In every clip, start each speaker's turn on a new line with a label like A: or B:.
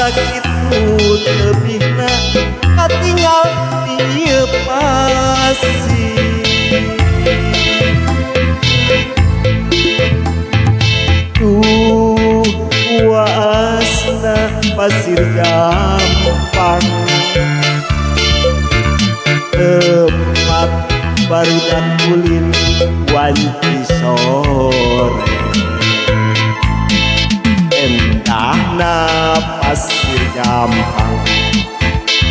A: sakitu lebihna katinggal dieu pasti tuh puasna pasir gampang tempat barudak ulin wanci sore endahna pasir gampang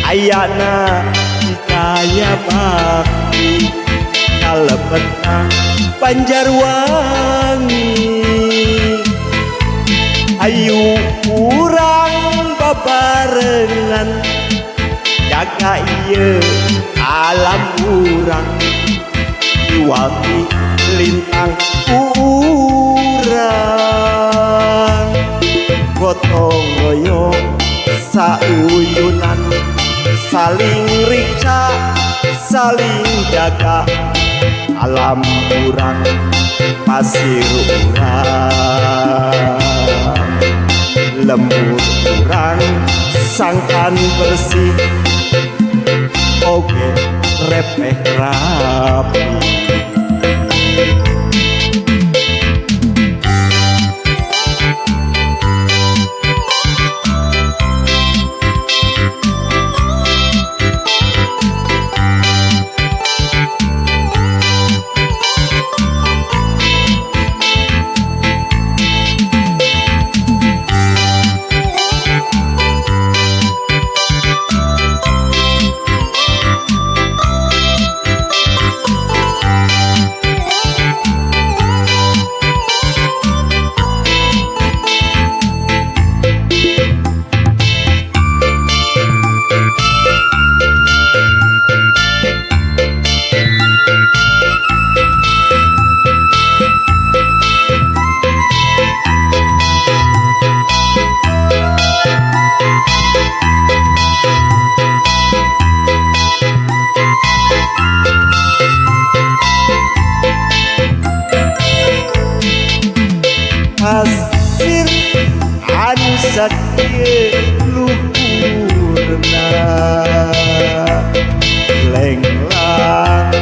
A: ayana dikaya bakti kalebetna Banjarwangi ayu urang babarengan jaga ieu alam urang diwati lintang urang gotong royong sauyunan saling riksa saling jaga alam urang pasir urang lembut urang sangkan bersih oge repeh rapi pasir anu sakieu luhurna lenglang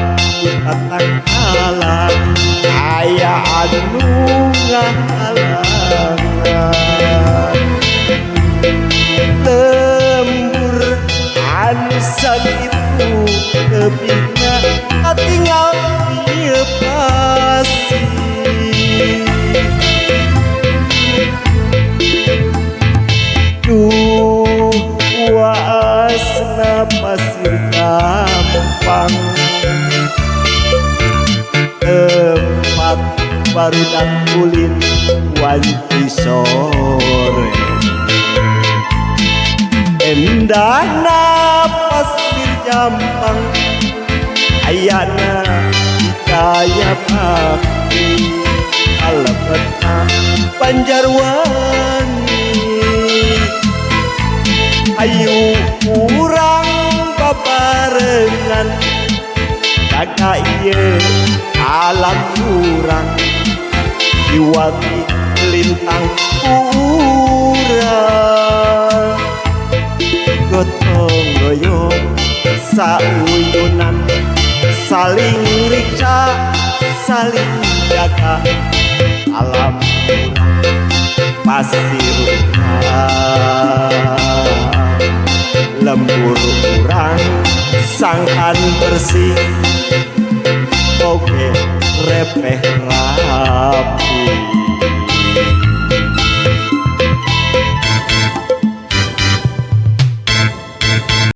A: tatang halang aya anu ngahalangan lembur anu sakitu lebihna katinggal dieu pasti puasna pasir gampang tempat barudak ulin wanci sore endahna pasir gampang ayana dikaya bakti kalebetna Banjarwangi ayu urang babarengan jaga ieu alam urang diwati lintang urang gotong royong sauyunan saling riksa saling jaga alam urang pasir urang lembur urang sangkan bersih oge repeh rapi